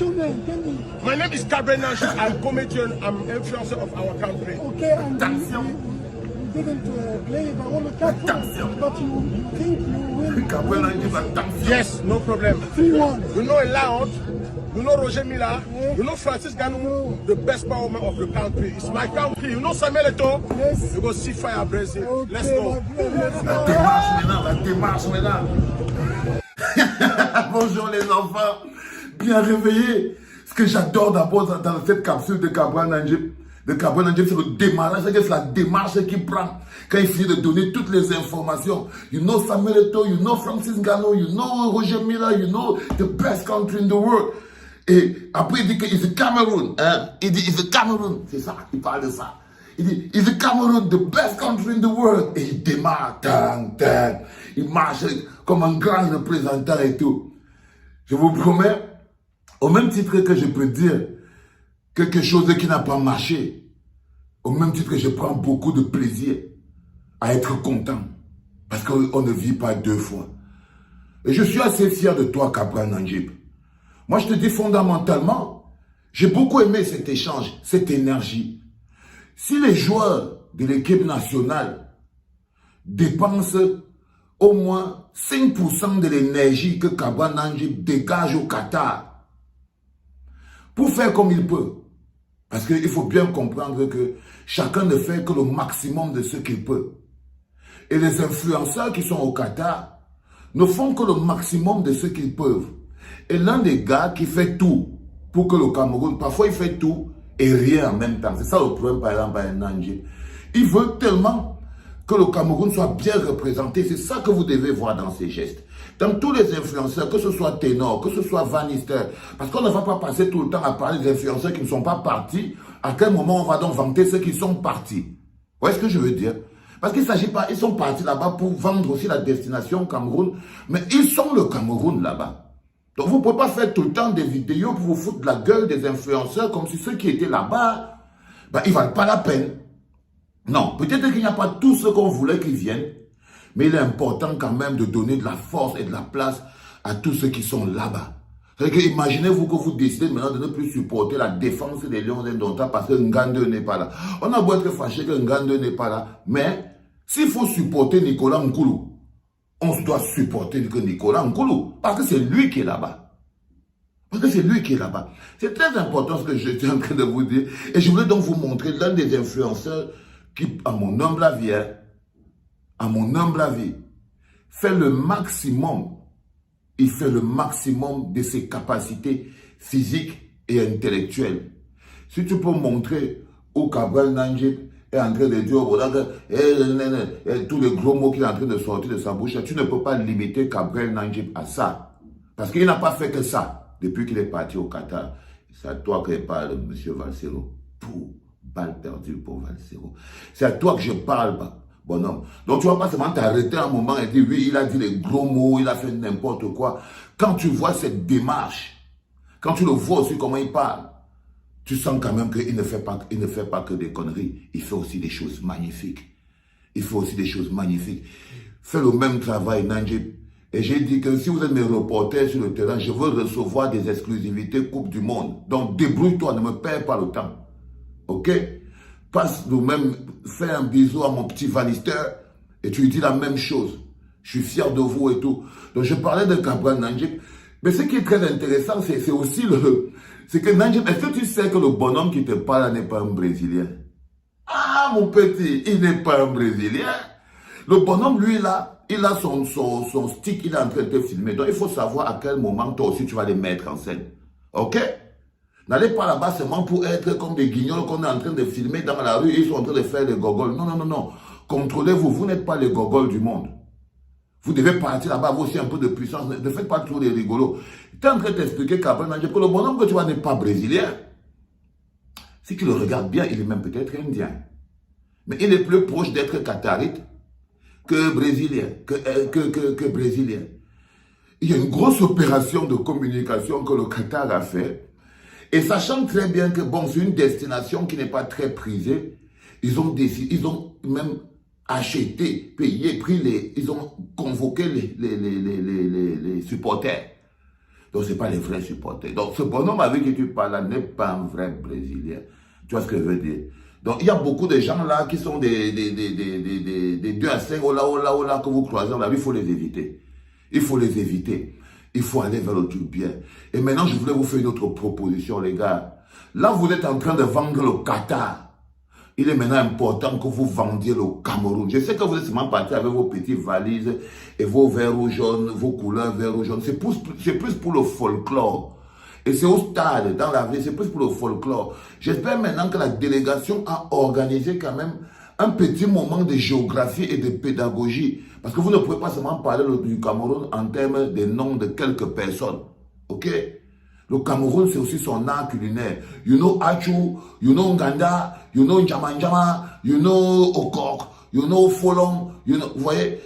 your name? Tell me. My name is Gabriel Nanjib. I'm comedian. I'm influencer of our country. Okay, and we didn't play it. I want to catch you, but you think you will? Gabriel Nanjib, Yes, no problem. 3-1. You know Loud, you know Roger Mila, you know Francis Ganou, the best powerman of the country. It's my country. You know Samuel Eto'o? Yes. You go see fire Brazil. Okay, Let's go. la démarche maintenant. Bonjour les enfants, bien réveillés. Ce que j'adore d'abord dans cette capsule de Gabriel Nanjib, c'est le démarrage, c'est la démarche qu'il prend quand il finit de donner toutes les informations. You know Samuel Eto'o, you know Francis Ngannou, you know Roger Mila, you know the best country in the world. Et après il dit que c'est Cameroun, hein? Il dit c'est Cameroun, c'est ça, il parle de ça. Il dit it's the Cameroun, the best country in the world. Et il démarre, tang, tang. Il marche comme un grand représentant et tout. Je vous promets, au même titre que je peux dire quelque chose qui n'a pas marché, au même titre que je prends beaucoup de plaisir à être content. Parce qu'on ne vit pas deux fois. Et je suis assez fier de toi, Gabriel Nanjib. Moi, je te dis fondamentalement, j'ai beaucoup aimé cet échange, cette énergie. Si les joueurs de l'équipe nationale dépensent au moins 5% de l'énergie que Gabriel Nanjib dégage au Qatar pour faire comme il peut, parce qu'il faut bien comprendre que chacun ne fait que le maximum de ce qu'il peut. Et les influenceurs qui sont au Qatar ne font que le maximum de ce qu'ils peuvent. Et l'un des gars qui fait tout pour que le Cameroun, parfois il fait tout et rien en même temps. C'est ça le problème par exemple à Nanjib. Il veut tellement que le Cameroun soit bien représenté. C'est ça que vous devez voir dans ces gestes. Dans tous les influenceurs, que ce soit Ténor, que ce soit Van Nistelrooy, parce qu'on ne va pas passer tout le temps à parler des influenceurs qui ne sont pas partis. À quel moment on va donc vanter ceux qui sont partis? Vous voyez ce que je veux dire? Parce qu'il ne s'agit pas, ils sont partis là-bas pour vendre aussi la destination Cameroun, mais ils sont le Cameroun là-bas. Donc vous ne pouvez pas faire tout le temps des vidéos pour vous foutre de la gueule des influenceurs comme si ceux qui étaient là-bas, ils ne valent pas la peine. Non, peut-être qu'il n'y a pas tout ce qu'on voulait qu'ils viennent, mais il est important quand même de donner de la force et de la place à tous ceux qui sont là-bas. Imaginez-vous que vous décidez maintenant de ne plus supporter la défense des Lions d'Indomptable parce que Ngandou n'est pas là. On a beau être fâché que Ngandou n'est pas là, mais s'il faut supporter Nicolas Nkoulou, on doit supporter Nicolas Nkoulou parce que c'est lui qui est là-bas. Parce que c'est lui qui est là-bas. C'est très important ce que je suis en train de vous dire. Et je voulais donc vous montrer l'un des influenceurs qui, à mon humble avis, fait le maximum. Il fait le maximum de ses capacités physiques et intellectuelles. Si tu peux montrer où Gabriel Nanjib est en train de dire tous les gros mots qu'il est en train de sortir de sa bouche, tu ne peux pas limiter Gabriel Nanjib à ça. Parce qu'il n'a pas fait que ça depuis qu'il est parti au Qatar. C'est à toi que je parle, M. Valsero. Pour balle perdue pour Valsero. C'est à toi que je parle, bonhomme. Donc tu ne vas pas seulement t'arrêter un moment et dire oui, il a dit les gros mots, il a fait n'importe quoi. Quand tu vois cette démarche, quand tu le vois aussi comment il parle, tu sens quand même qu'il ne fait pas que des conneries. Il fait aussi des choses magnifiques. Fais le même travail, Nanjib. Et j'ai dit que si vous êtes mes reporters sur le terrain, je veux recevoir des exclusivités Coupe du Monde. Donc débrouille-toi, ne me perds pas le temps. Ok? Passe nous-mêmes, fais un bisou à mon petit Van Nistelrooy et tu lui dis la même chose. Je suis fier de vous et tout. Donc je parlais de Gabriel Nanjib. Mais ce qui est très intéressant, c'est aussi c'est que Nanjib, est-ce que tu sais que le bonhomme qui te parle n'est pas un Brésilien? Ah mon petit, il n'est pas un Brésilien. Le bonhomme, lui, là, il a son stick, il est en train de te filmer. Donc il faut savoir à quel moment toi aussi tu vas les mettre en scène. Ok? N'allez pas là-bas seulement pour être comme des guignols qu'on est en train de filmer dans la rue et ils sont en train de faire des gogoles. Non, non, non, non. Contrôlez-vous, vous n'êtes pas les gogoles du monde. Vous devez partir là-bas, vous aussi un peu de puissance. Ne faites pas toujours les rigolos. Tu es en train de t'expliquer que le bonhomme que tu vois n'est pas brésilien. Si tu le regardes bien, il est même peut-être indien. Mais il est plus proche d'être qatarite que brésilien. Que brésilien. Il y a une grosse opération de communication que le Qatar a fait. Et sachant très bien que bon, c'est une destination qui n'est pas très prisée, ils ont même acheté, payé, ils ont convoqué les supporters. Donc, ce n'est pas les vrais supporters. Donc, ce bonhomme avec qui tu parles là n'est pas un vrai Brésilien. Tu vois ce que je veux dire? Donc, il y a beaucoup de gens là qui sont des 2 à 5, oh là, que vous croisez dans la vie, il faut les éviter. Il faut les éviter. Il faut aller vers le truc bien. Et maintenant, je voulais vous faire une autre proposition, les gars. Là, vous êtes en train de vendre le Qatar. Il est maintenant important que vous vendiez le Cameroun. Je sais que vous êtes seulement parti avec vos petites valises et vos verres rouges jaunes, vos couleurs verts rouges jaunes. C'est plus pour le folklore. Et c'est au stade, dans la vie, c'est plus pour le folklore. J'espère maintenant que la délégation a organisé quand même un petit moment de géographie et de pédagogie. Parce que vous ne pouvez pas seulement parler du Cameroun en termes des noms de quelques personnes. Ok? Le Cameroun, c'est aussi son art culinaire. You know Achou, you know Nganda, you know Njamanjama, you know Okok, you know Folon, you know, vous voyez,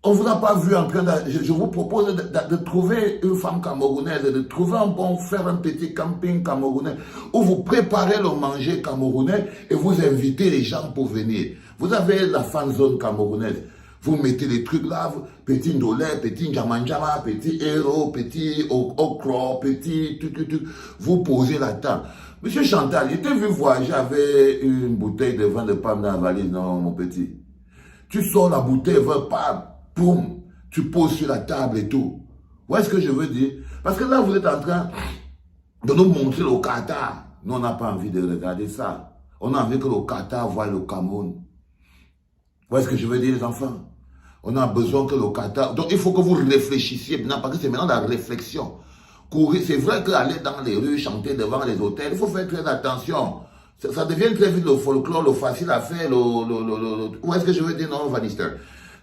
on ne vous a pas vu en train de... Je vous propose de trouver une femme camerounaise, de trouver faire un petit camping camerounais, où vous préparez le manger camerounais et vous invitez les gens pour venir. Vous avez la fan zone camerounaise. Vous mettez les trucs là, petit ndolé, petit njamanjama, petit héros, petit okro, petit tuc. Vous posez la table. Monsieur Chantal, il t'a vu voyager avec une bouteille de vin de Pam dans la valise, non, mon petit. Tu sors la bouteille, vin Pam, boum, tu poses sur la table et tout. Vous voyez ce que je veux dire? Parce que là, vous êtes en train de nous montrer le Qatar. Nous, on n'a pas envie de regarder ça. On a envie que le Qatar voie le Cameroun. Vous voyez ce que je veux dire, les enfants? On a besoin que le Qatar... Donc, il faut que vous réfléchissiez maintenant, parce que c'est maintenant la réflexion. Courir, c'est vrai qu'aller dans les rues, chanter devant les hôtels, il faut faire très attention. Ça devient très vite le folklore, le facile à faire, Où est-ce que je veux dire, non, Vanister?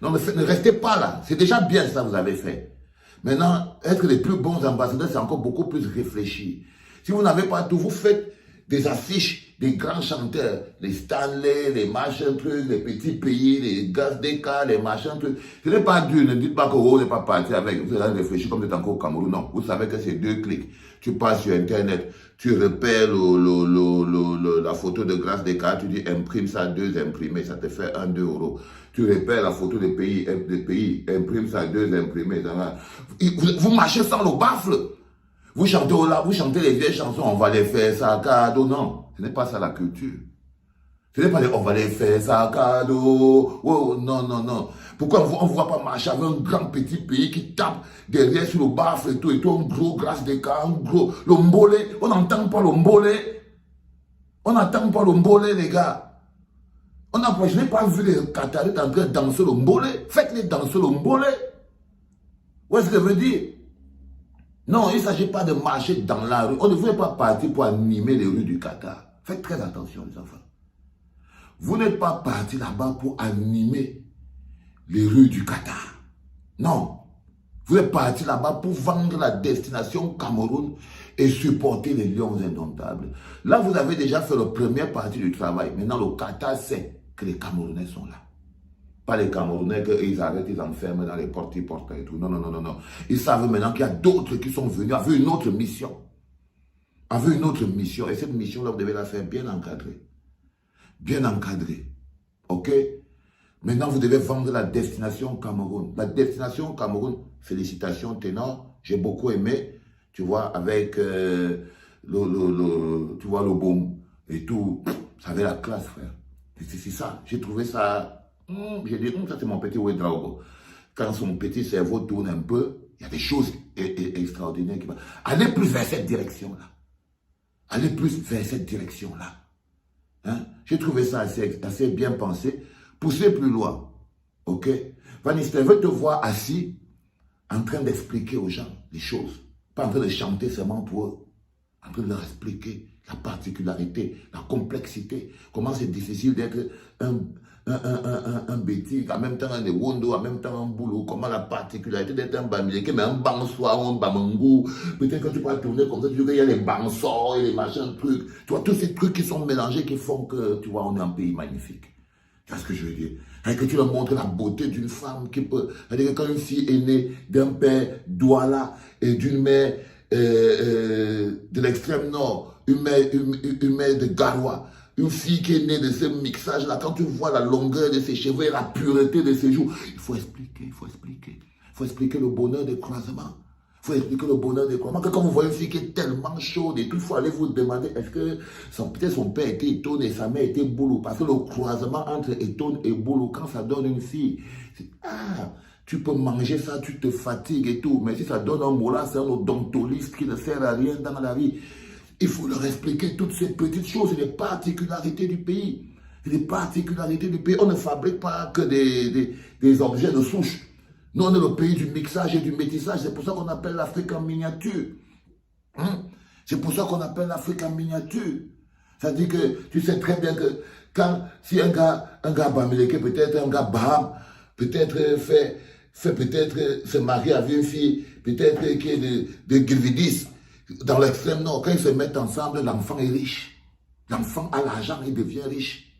Non, mais ne restez pas là. C'est déjà bien ça, vous avez fait. Maintenant, être les plus bons ambassadeurs, c'est encore beaucoup plus réfléchi. Si vous n'avez pas tout, vous faites des affiches des grands chanteurs, les Stanley, les machins trucs, les petits pays, les gaz d'écart, les machins trucs. Ce n'est pas dur, ne dites pas que vous n'êtes pas parti avec, vous allez réfléchir comme vous êtes encore au Cameroun. Non, vous savez que c'est 2 clics. Tu passes sur Internet, tu repères la photo de grâce d'écart, tu dis imprime ça, 2 imprimés, ça te fait 1, 2 euros. Tu repères la photo des pays, imprime ça, 2 imprimés. Vous marchez sans le baffle. Vous chantez là, vous chantez les vieilles chansons, on va les faire ça cadeau. Non, ce n'est pas ça la culture. Ce n'est pas on va les faire ça cadeau. Oh, non. Pourquoi on ne voit pas marcher avec un grand petit pays qui tape derrière sur le baffle et tout, un gros grâce d'écart, un gros. Le mbolé, on n'entend pas le mbolé. On n'entend pas le mbolé, les gars. Je n'ai pas vu les Qataris en train de danser le mbolé. Faites-les danser le mbolé. Où est-ce que je veux dire? Non, il ne s'agit pas de marcher dans la rue. On ne voulait pas partir pour animer les rues du Qatar. Faites très attention, les enfants. Vous n'êtes pas parti là-bas pour animer les rues du Qatar. Non. Vous êtes parti là-bas pour vendre la destination Cameroun et supporter les lions indomptables. Là, vous avez déjà fait la première partie du travail. Maintenant, le Qatar sait que les Camerounais sont là. Pas les Camerounais qu'ils arrêtent, ils enferment dans les portes et tout. Non. Ils savent maintenant qu'il y a d'autres qui sont venus avec une autre mission. Et cette mission-là, vous devez la faire bien encadrée. Bien encadrée. Ok? Maintenant, vous devez vendre la destination Cameroun. La destination Cameroun, félicitations, ténor. J'ai beaucoup aimé, tu vois, avec tu vois, le boom et tout. Ça avait la classe, frère. C'est ça. J'ai trouvé ça... J'ai dit, ça c'est mon petit Ouedraogo. Quand son petit cerveau tourne un peu, il y a des choses extraordinaires qui vont. Allez plus vers cette direction-là. Hein? J'ai trouvé ça assez bien pensé. Poussez plus loin. Ok? Vanister veut te voir assis en train d'expliquer aux gens les choses. Pas en train de chanter seulement pour eux. En train de leur expliquer la particularité, la complexité. Comment c'est difficile d'être un bêtise, en même temps un Ewondo, en même temps un boulot, comment la particularité d'être un bamileke, mais un bansoir, un bamangou, peut-être que tu peux tourner comme ça, tu vois qu'il y a les bansors et les machins, trucs, tu vois, tous ces trucs qui sont mélangés, qui font que, tu vois, on est un pays magnifique. Tu vois ce que je veux dire? Et que tu leur montres la beauté d'une femme qui peut, c'est-à-dire que quand une fille est née d'un père Douala et d'une mère de l'extrême nord, une mère de Garoua, une fille qui est née de ce mixage-là, quand tu vois la longueur de ses cheveux et la pureté de ses joues, il faut expliquer le bonheur des croisements. Il faut expliquer le bonheur des croyants. Quand vous voyez une fille qui est tellement chaude et tout, il faut aller vous demander est-ce que peut-être son père était Etone et sa mère était Boulou. Parce que le croisement entre Etone et Boulou, quand ça donne une fille, tu peux manger ça, tu te fatigues et tout. Mais si ça donne un mola, c'est un odontoliste qui ne sert à rien dans la vie. Il faut leur expliquer toutes ces petites choses, c'est les particularités du pays. Les particularités du pays. On ne fabrique pas que des objets de souche. Nous, on est le pays du mixage et du métissage. C'est pour ça qu'on appelle l'Afrique en miniature. C'est pour ça qu'on appelle l'Afrique en miniature. Ça dit que tu sais très bien que si un gars bamileke, peut-être un gars baham, peut-être fait peut-être se marier avec une fille, peut-être qui est de Gilvidis, dans l'extrême nord, quand ils se mettent ensemble, l'enfant est riche. L'enfant a l'argent, il devient riche.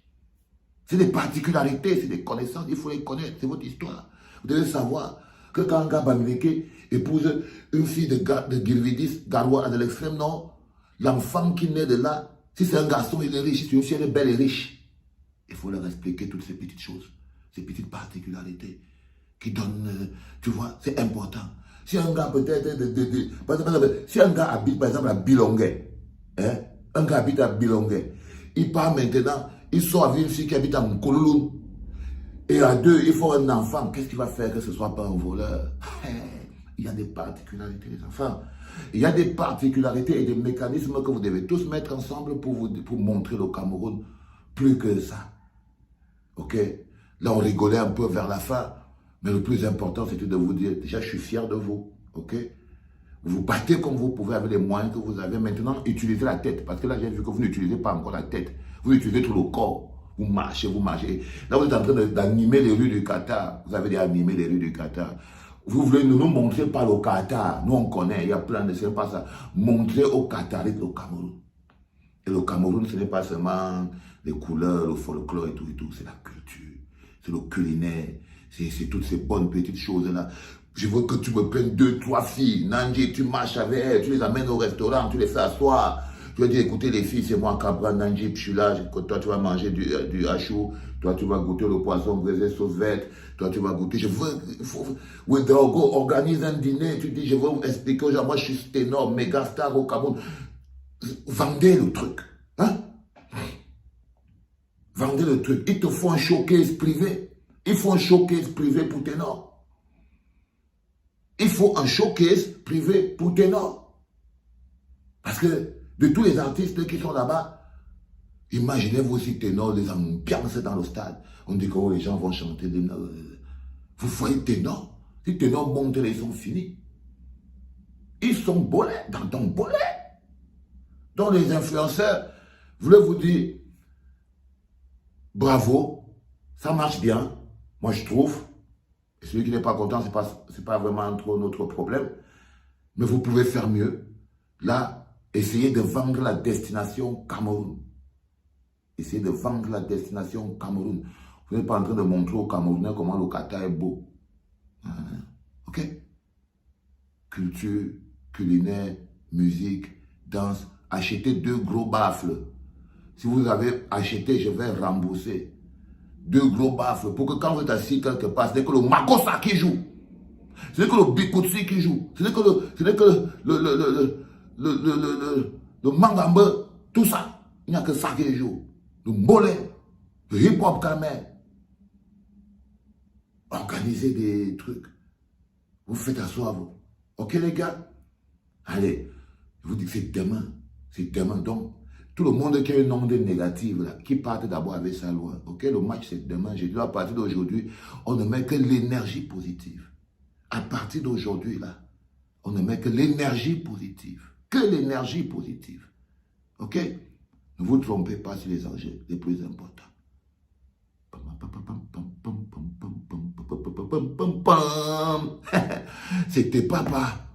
C'est des particularités, c'est des connaissances, il faut les connaître, c'est votre histoire. Vous devez savoir que quand un gars bamileke épouse une fille de Gilvidis, Garoua, de l'extrême nord, l'enfant qui naît de là, si c'est un garçon, il est riche, si c'est une fille, elle est belle et riche. Il faut leur expliquer toutes ces petites choses, ces petites particularités qui donnent, tu vois, c'est important. Si un gars peut-être, par exemple, si un gars habite par exemple à Bilongué, un gars habite à Bilongué, il part maintenant, il sort avec une fille qui habite à Mkololoun, et à deux, il faut un enfant. Qu'est-ce qu'il va faire que ce ne soit pas un voleur? Il y a des particularités, les enfants. Il y a des particularités et des mécanismes que vous devez tous mettre ensemble pour montrer le Cameroun plus que ça. Ok? Là, on rigolait un peu vers la fin, mais le plus important, c'était de vous dire, déjà, je suis fier de vous. Ok? Vous battez comme vous pouvez avec les moyens que vous avez. Maintenant, utilisez la tête. Parce que là, j'ai vu que vous n'utilisez pas encore la tête. Vous utilisez tout le corps. Vous marchez, vous marchez. Là, vous êtes en train d'animer les rues du Qatar. Vous avez dit animer les rues du Qatar. Vous voulez nous montrer par le Qatar. Nous, on connaît, il y a plein de... Ce n'est pas ça. Montrer aux Qataris le Cameroun. Et le Cameroun, ce n'est pas seulement les couleurs, le folklore et tout. C'est la culture. C'est le culinaire. C'est toutes ces bonnes petites choses-là. Je veux que tu me prennes 2, 3 filles. Nandji, tu marches avec elles. Tu les amènes au restaurant. Tu les fais asseoir. Tu vas dire, écoutez les filles, c'est moi Cabra, Nandji, je suis là, toi tu vas manger du hachou, toi tu vas goûter le poisson braisé sauce verte, toi tu vas goûter, je veux, Ouedraogo organise un dîner, tu dis, je veux vous expliquer aux gens, moi je suis ténor, méga star au Cameroun. Vendez le truc, hein? Vendez le truc, ils te font un showcase privé, ils font un showcase privé pour ténor. Il faut un showcase privé pour ténor. Parce que de tous les artistes qui sont là-bas, imaginez-vous si ténor les ambiances dans le stade. On dit que les gens vont chanter. Vous voyez ténor. Si ténor monte, ils sont finis. Ils sont bolets dans ton bolet. Donc les influenceurs, je voulais vous dire, bravo, ça marche bien, moi je trouve. Et celui qui n'est pas content, ce n'est pas vraiment trop notre problème. Mais vous pouvez faire mieux. Là, essayez de vendre la destination Cameroun. Essayez de vendre la destination Cameroun. Vous n'êtes pas en train de montrer aux Camerounais comment le Qatar est beau. Ok? Culture, culinaire, musique, danse. Achetez 2 gros baffles. Si vous avez acheté, je vais rembourser. 2 gros baffles pour que quand vous êtes assis quelque part, ce n'est que le Makossa qui joue. Ce n'est que le Bikoutsi qui joue. Ce n'est que le Mangambe, tout ça. Il n'y a que ça qui joue. Le Mbolé, le hip-hop Kamer. Organisez des trucs. Vous faites asseoir vous. Ok les gars? Allez, je vous dis que c'est demain. C'est demain. Donc, tout le monde qui a une onde négative, là, qui parte d'abord avec sa loi. Ok, le match c'est demain. J'ai dit à partir d'aujourd'hui, on ne met que l'énergie positive. À partir d'aujourd'hui, là, on ne met que l'énergie positive. Que l'énergie positive. Ok? Ne vous trompez pas sur les enjeux les plus importants. C'était papa.